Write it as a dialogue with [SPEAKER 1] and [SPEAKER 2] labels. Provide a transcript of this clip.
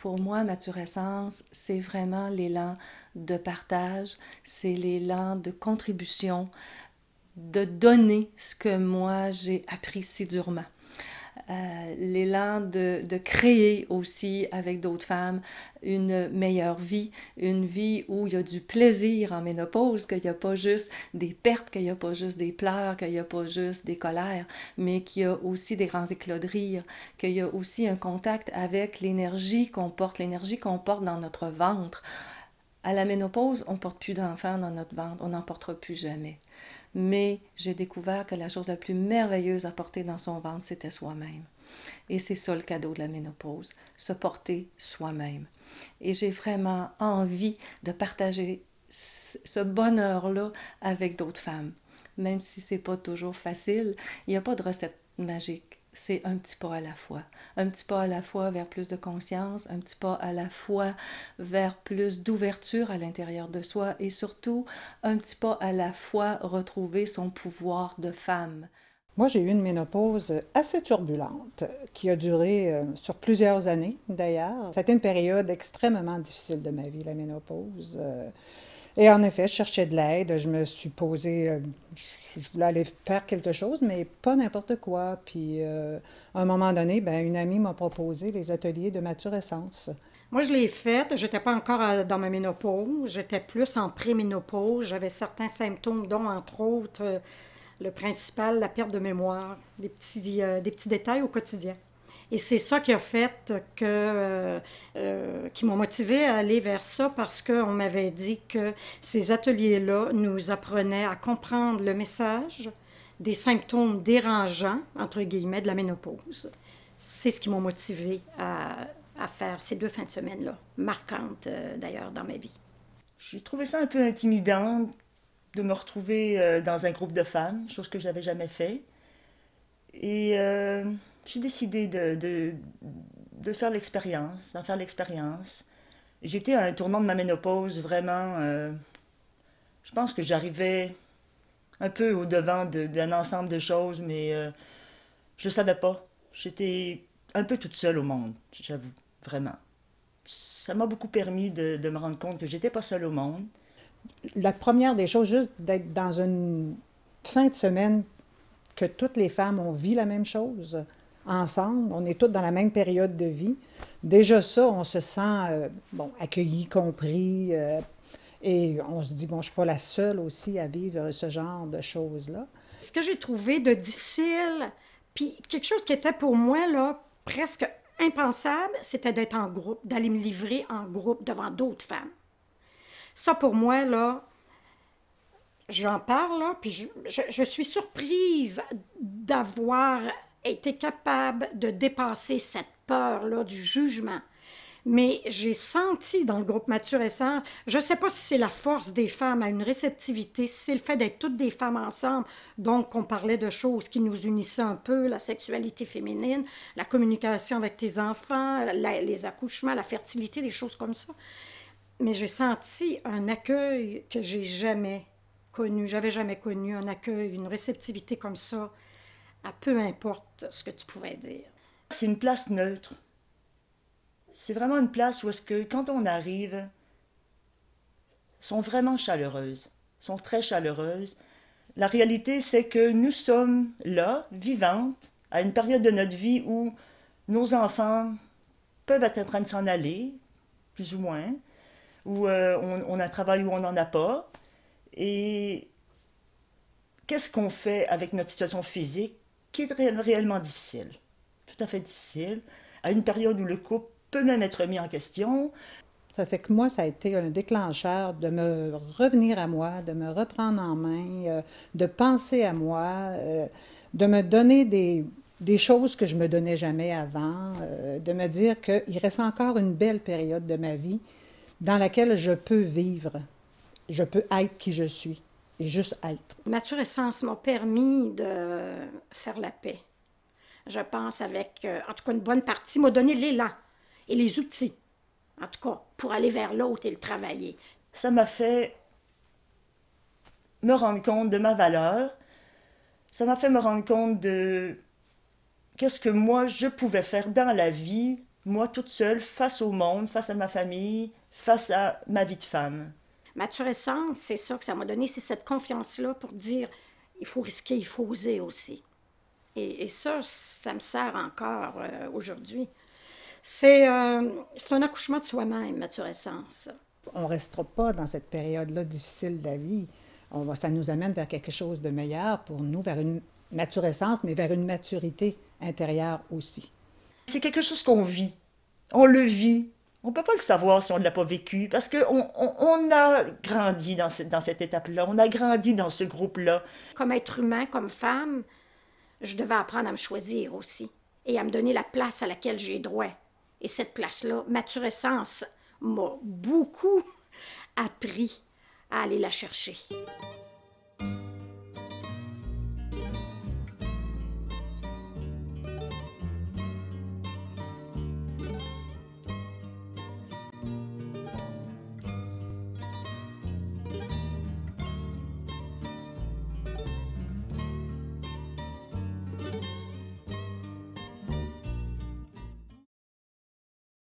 [SPEAKER 1] pour moi, Mathurescence, c'est vraiment l'élan de partage, c'est l'élan de contribution, de donner ce que moi j'ai appris si durement. L'élan de créer aussi avec d'autres femmes une meilleure vie, une vie où il y a du plaisir en ménopause, qu'il n'y a pas juste des pertes, qu'il n'y a pas juste des pleurs, qu'il n'y a pas juste des colères, mais qu'il y a aussi des grands éclats de rire, qu'il y a aussi un contact avec l'énergie qu'on porte dans notre ventre. À la ménopause, on ne porte plus d'enfants dans notre ventre, on n'en portera plus jamais. Mais j'ai découvert que la chose la plus merveilleuse à porter dans son ventre, c'était soi-même. Et c'est ça le cadeau de la ménopause, se porter soi-même. Et j'ai vraiment envie de partager ce bonheur-là avec d'autres femmes. Même si c'est pas toujours facile, il n'y a pas de recette magique. C'est un petit pas à la fois. Un petit pas à la fois vers plus de conscience, un petit pas à la fois vers plus d'ouverture à l'intérieur de soi et surtout un petit pas à la fois retrouver son pouvoir de femme.
[SPEAKER 2] Moi, j'ai eu une ménopause assez turbulente qui a duré sur plusieurs années d'ailleurs. Ça a été une période extrêmement difficile de ma vie, la ménopause. Et en effet, je cherchais de l'aide. Je me suis posé, je voulais aller faire quelque chose, mais pas n'importe quoi. Puis, à un moment donné, ben, une amie m'a proposé les ateliers de Mathurescence.
[SPEAKER 3] Moi, je l'ai faite. J'étais pas encore dans ma ménopause. J'étais plus en préménopause. J'avais certains symptômes, dont entre autres le principal, la perte de mémoire, des petits détails au quotidien. Et c'est ça qui a fait qui m'a motivée à aller vers ça parce qu'on m'avait dit que ces ateliers-là nous apprenaient à comprendre le message des symptômes dérangeants, entre guillemets, de la ménopause. C'est ce qui m'a motivée à faire ces 2 fins de semaine-là, marquantes d'ailleurs dans ma vie.
[SPEAKER 4] J'ai trouvé ça un peu intimidant de me retrouver dans un groupe de femmes, chose que je n'avais jamais fait. Et j'ai décidé de faire l'expérience, d'en faire l'expérience. J'étais à un tournant de ma ménopause, vraiment. Je pense que j'arrivais un peu au-devant d'un ensemble de choses, mais je ne savais pas. J'étais un peu toute seule au monde, j'avoue, vraiment. Ça m'a beaucoup permis de me rendre compte que j'étais pas seule au monde.
[SPEAKER 2] La première des choses, juste d'être dans une fin de semaine que toutes les femmes ont vu la même chose ensemble, on est toutes dans la même période de vie. Déjà ça, on se sent bon, accueilli, compris, et on se dit, bon, je ne suis pas la seule aussi à vivre ce genre de choses-là.
[SPEAKER 3] Ce que j'ai trouvé de difficile, puis quelque chose qui était pour moi là, presque impensable, c'était d'être en groupe, d'aller me livrer en groupe devant d'autres femmes. Ça, pour moi, là, j'en parle, là, puis je suis surprise d'avoir été capable de dépasser cette peur-là du jugement. Mais j'ai senti dans le groupe Mathurescence, je ne sais pas si c'est la force des femmes à une réceptivité, si c'est le fait d'être toutes des femmes ensemble, donc on parlait de choses qui nous unissaient un peu, la sexualité féminine, la communication avec tes enfants, les accouchements, la fertilité, des choses comme ça. Mais j'ai senti un accueil que j'ai jamais connu, j'avais jamais connu, un accueil, une réceptivité comme ça, à peu importe ce que tu pouvais dire.
[SPEAKER 4] C'est une place neutre. C'est vraiment une place où est-ce que quand on arrive, sont vraiment chaleureuses, sont très chaleureuses. La réalité, c'est que nous sommes là, vivantes, à une période de notre vie où nos enfants peuvent être en train de s'en aller, plus ou moins, où on a un travail où on n'en a pas. Et qu'est-ce qu'on fait avec notre situation physique qui est réellement difficile, tout à fait difficile, à une période où le couple peut même être mis en question.
[SPEAKER 2] Ça fait que moi, ça a été un déclencheur de me revenir à moi, de me reprendre en main, de penser à moi, de me donner des choses que je me donnais jamais avant, de me dire qu'il reste encore une belle période de ma vie dans laquelle je peux vivre, je peux être qui je suis, et juste être.
[SPEAKER 3] Mathurescence m'a permis de faire la paix. Je pense avec, en tout cas, une bonne partie, m'a donné l'élan et les outils, en tout cas, pour aller vers l'autre et le travailler.
[SPEAKER 4] Ça m'a fait me rendre compte de ma valeur. Ça m'a fait me rendre compte de qu'est-ce que moi je pouvais faire dans la vie moi toute seule, face au monde, face à ma famille, face à ma vie de femme.
[SPEAKER 3] Maturescence, c'est ça que ça m'a donné, c'est cette confiance-là pour dire il faut risquer, il faut oser aussi. Et ça, ça me sert encore aujourd'hui. C'est un accouchement de soi-même, Maturescence.
[SPEAKER 2] On ne restera pas dans cette période-là difficile de la vie. Ça nous amène vers quelque chose de meilleur pour nous, vers une maturescence, mais vers une maturité intérieure aussi.
[SPEAKER 4] C'est quelque chose qu'on vit. On le vit. On ne peut pas le savoir si on ne l'a pas vécu, parce qu'on a grandi dans cette étape-là, on a grandi dans ce groupe-là.
[SPEAKER 3] Comme être humain, comme femme, je devais apprendre à me choisir aussi et à me donner la place à laquelle j'ai droit. Et cette place-là, Maturescence, m'a beaucoup appris à aller la chercher.